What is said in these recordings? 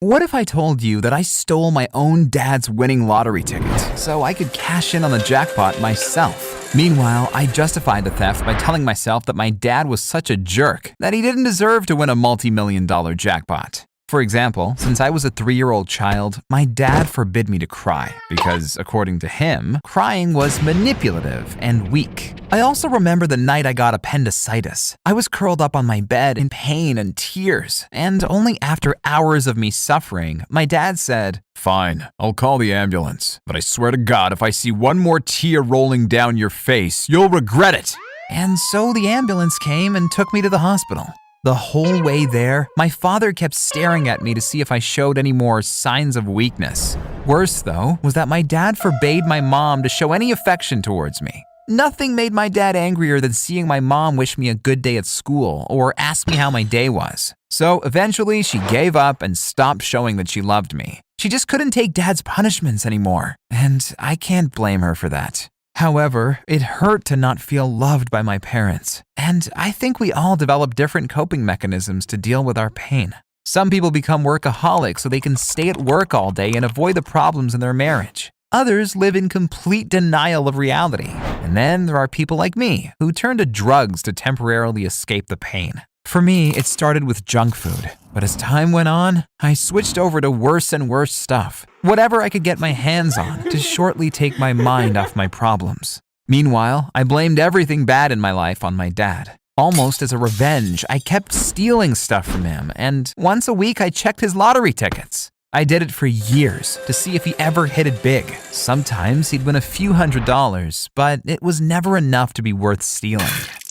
What if I told you that I stole my own dad's winning lottery ticket so I could cash in on the jackpot myself? Meanwhile, I justified the theft by telling myself that my dad was such a jerk that he didn't deserve to win a multi-million-dollar jackpot. For example, since I was a 3-year-old child, my dad forbid me to cry because, according to him, crying was manipulative and weak. I also remember the night I got appendicitis. I was curled up on my bed in pain and tears, and only after hours of me suffering, my dad said, "Fine, I'll call the ambulance, but I swear to God, if I see one more tear rolling down your face, you'll regret it." And so the ambulance came and took me to the hospital. The whole way there, my father kept staring at me to see if I showed any more signs of weakness. Worse, though, was that my dad forbade my mom to show any affection towards me. Nothing made my dad angrier than seeing my mom wish me a good day at school or ask me how my day was. So eventually, she gave up and stopped showing that she loved me. She just couldn't take dad's punishments anymore, and I can't blame her for that. However, it hurt to not feel loved by my parents, and I think we all develop different coping mechanisms to deal with our pain. Some people become workaholics so they can stay at work all day and avoid the problems in their marriage. Others live in complete denial of reality. And then there are people like me who turn to drugs to temporarily escape the pain. For me, it started with junk food, but as time went on, I switched over to worse and worse stuff, whatever I could get my hands on to shortly take my mind off my problems. Meanwhile, I blamed everything bad in my life on my dad. Almost as a revenge, I kept stealing stuff from him, and once a week I checked his lottery tickets. I did it for years to see if he ever hit it big. Sometimes he'd win a few $100s, but it was never enough to be worth stealing.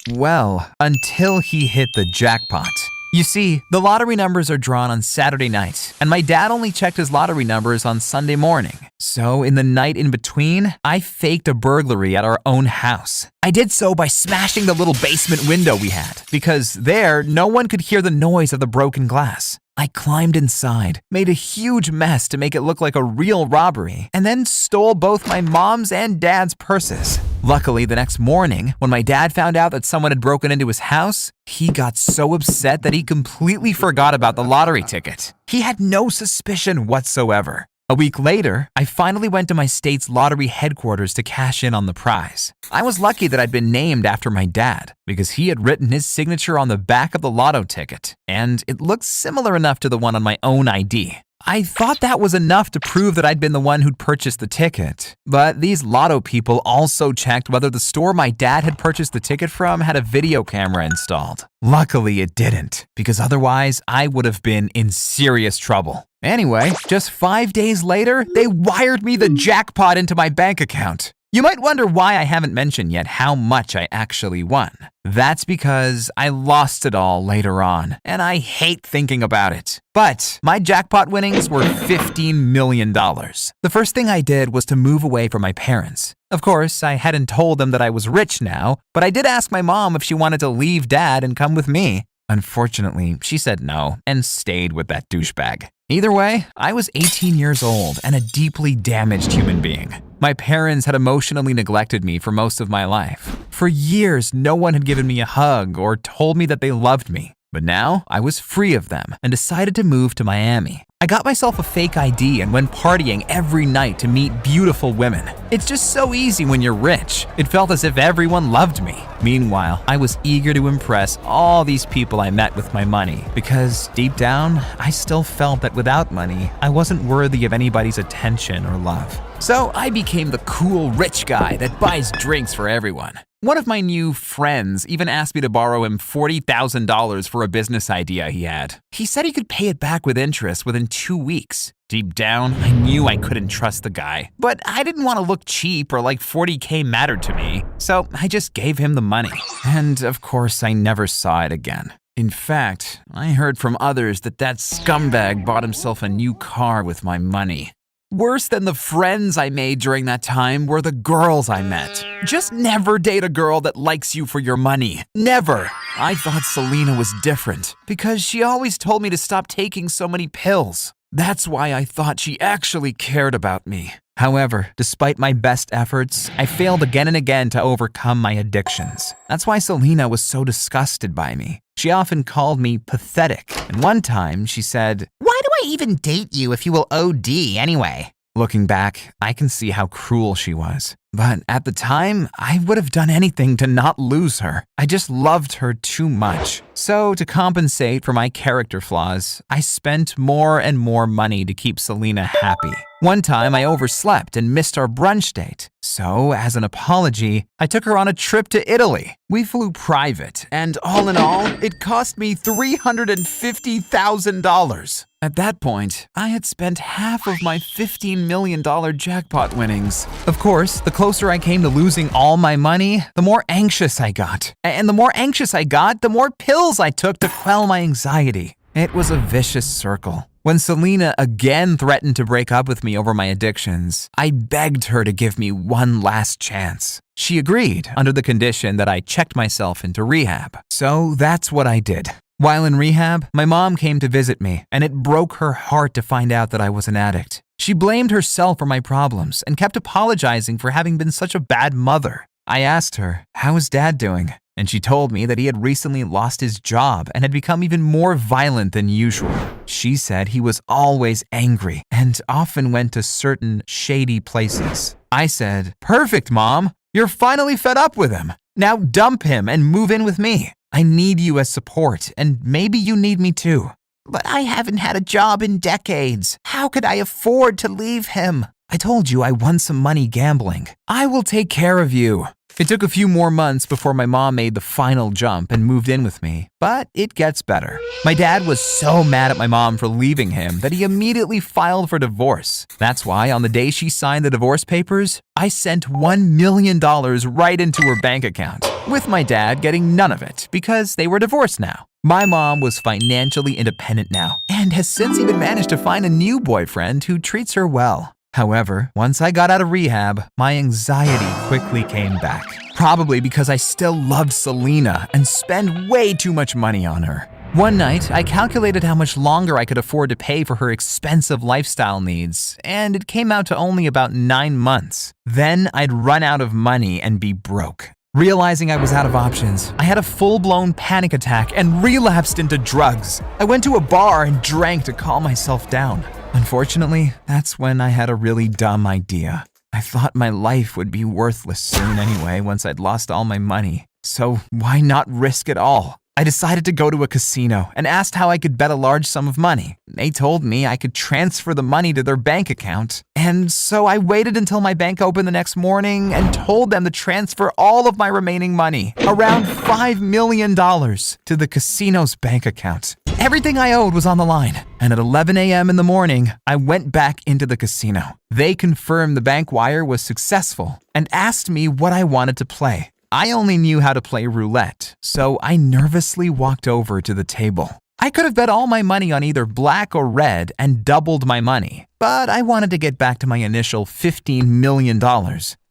Well, until he hit the jackpot. You see, the lottery numbers are drawn on Saturday night, and my dad only checked his lottery numbers on Sunday morning. So in the night in between, I faked a burglary at our own house. I did so by smashing the little basement window we had, because there, no one could hear the noise of the broken glass. I climbed inside, made a huge mess to make it look like a real robbery, and then stole both my mom's and dad's purses. Luckily, the next morning, when my dad found out that someone had broken into his house, he got so upset that he completely forgot about the lottery ticket. He had no suspicion whatsoever. A week later, I finally went to my state's lottery headquarters to cash in on the prize. I was lucky that I'd been named after my dad because he had written his signature on the back of the lotto ticket, and it looked similar enough to the one on my own ID. I thought that was enough to prove that I'd been the one who'd purchased the ticket. But these lotto people also checked whether the store my dad had purchased the ticket from had a video camera installed. Luckily, it didn't, because otherwise I would have been in serious trouble. Anyway, just 5 days later, they wired me the jackpot into my bank account. You might wonder why I haven't mentioned yet how much I actually won. That's because I lost it all later on, and I hate thinking about it. But my jackpot winnings were $15 million. The first thing I did was to move away from my parents. Of course, I hadn't told them that I was rich now, but I did ask my mom if she wanted to leave dad and come with me. Unfortunately, she said no and stayed with that douchebag. Either way, I was 18 years old and a deeply damaged human being. My parents had emotionally neglected me for most of my life. For years, no one had given me a hug or told me that they loved me. But now, I was free of them and decided to move to Miami. I got myself a fake ID and went partying every night to meet beautiful women. It's just so easy when you're rich. It felt as if everyone loved me. Meanwhile, I was eager to impress all these people I met with my money because deep down, I still felt that without money, I wasn't worthy of anybody's attention or love. So I became the cool rich guy that buys drinks for everyone. One of my new friends even asked me to borrow him $40,000 for a business idea he had. He said he could pay it back with interest within 2 weeks. Deep down, I knew I couldn't trust the guy, but I didn't want to look cheap or like $40K mattered to me, so I just gave him the money. And of course, I never saw it again. In fact, I heard from others that scumbag bought himself a new car with my money. Worse than the friends I made during that time were the girls I met. Just never date a girl that likes you for your money. Never. I thought Selena was different because she always told me to stop taking so many pills. That's why I thought she actually cared about me. However, despite my best efforts, I failed again and again to overcome my addictions. That's why Selena was so disgusted by me. She often called me pathetic, and one time she said, "Why do even date you if you will OD anyway? Looking back, I can see how cruel she was. But at the time, I would have done anything to not lose her. I just loved her too much. So to compensate for my character flaws, I spent more and more money to keep Selena happy. One time I overslept and missed our brunch date. So as an apology, I took her on a trip to Italy. We flew private, and all in all, it cost me $350,000. At that point, I had spent half of my $15 million jackpot winnings. Of course, the closer I came to losing all my money, the more anxious I got. And the more anxious I got, the more pills I took to quell my anxiety. It was a vicious circle. When Selena again threatened to break up with me over my addictions, I begged her to give me one last chance. She agreed under the condition that I checked myself into rehab. So that's what I did. While in rehab, my mom came to visit me, and it broke her heart to find out that I was an addict. She blamed herself for my problems and kept apologizing for having been such a bad mother. I asked her, "How is Dad doing?" And she told me that he had recently lost his job and had become even more violent than usual. She said he was always angry and often went to certain shady places. I said, "Perfect, Mom. You're finally fed up with him. Now dump him and move in with me. I need you as support, and maybe you need me too." "But I haven't had a job in decades. How could I afford to leave him?" "I told you I won some money gambling. I will take care of you." It took a few more months before my mom made the final jump and moved in with me, but it gets better. My dad was so mad at my mom for leaving him that he immediately filed for divorce. That's why on the day she signed the divorce papers, I sent $1 million right into her bank account, with my dad getting none of it because they were divorced now. My mom was financially independent now and has since even managed to find a new boyfriend who treats her well. However, once I got out of rehab, my anxiety quickly came back. Probably because I still loved Selena and spent way too much money on her. One night, I calculated how much longer I could afford to pay for her expensive lifestyle needs, and it came out to only about 9 months. Then I'd run out of money and be broke. Realizing I was out of options, I had a full-blown panic attack and relapsed into drugs. I went to a bar and drank to calm myself down. Unfortunately, that's when I had a really dumb idea. I thought my life would be worthless soon anyway once I'd lost all my money. So why not risk it all? I decided to go to a casino and asked how I could bet a large sum of money. They told me I could transfer the money to their bank account. And so I waited until my bank opened the next morning and told them to transfer all of my remaining money, around $5 million, to the casino's bank account. Everything I owed was on the line, and at 11 a.m. in the morning, I went back into the casino. They confirmed the bank wire was successful and asked me what I wanted to play. I only knew how to play roulette, so I nervously walked over to the table. I could have bet all my money on either black or red and doubled my money, but I wanted to get back to my initial $15 million.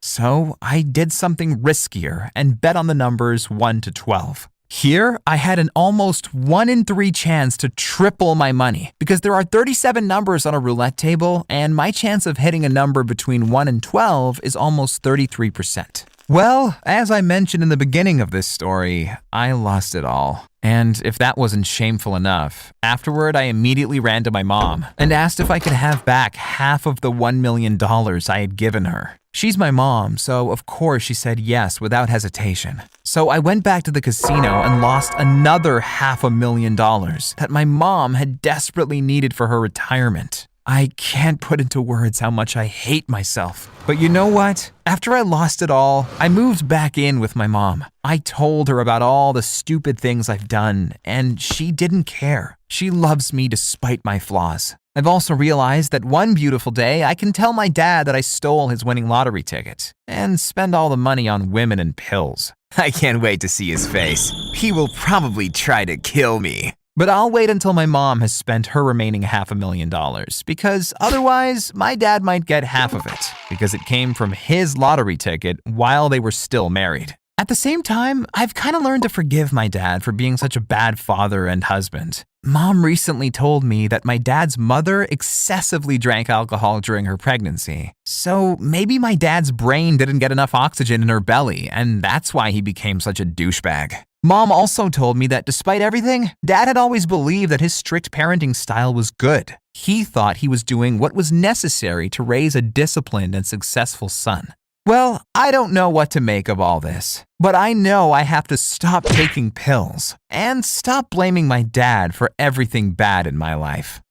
So I did something riskier and bet on the numbers 1 to 12. Here, I had an almost 1 in 3 chance to triple my money because there are 37 numbers on a roulette table, and my chance of hitting a number between 1 and 12 is almost 33%. Well, as I mentioned in the beginning of this story, I lost it all. And if that wasn't shameful enough, afterward I immediately ran to my mom and asked if I could have back half of the $1 million I had given her. She's my mom, so of course she said yes without hesitation. So I went back to the casino and lost another $500,000 that my mom had desperately needed for her retirement. I can't put into words how much I hate myself. But you know what? After I lost it all, I moved back in with my mom. I told her about all the stupid things I've done, and she didn't care. She loves me despite my flaws. I've also realized that one beautiful day I can tell my dad that I stole his winning lottery ticket and spend all the money on women and pills. I can't wait to see his face. He will probably try to kill me. But I'll wait until my mom has spent her remaining $500,000 because otherwise my dad might get half of it because it came from his lottery ticket while they were still married. At the same time, I've kind of learned to forgive my dad for being such a bad father and husband. Mom recently told me that my dad's mother excessively drank alcohol during her pregnancy. So maybe my dad's brain didn't get enough oxygen in her belly, and that's why he became such a douchebag. Mom also told me that despite everything, Dad had always believed that his strict parenting style was good. He thought he was doing what was necessary to raise a disciplined and successful son. Well, I don't know what to make of all this, but I know I have to stop taking pills and stop blaming my dad for everything bad in my life.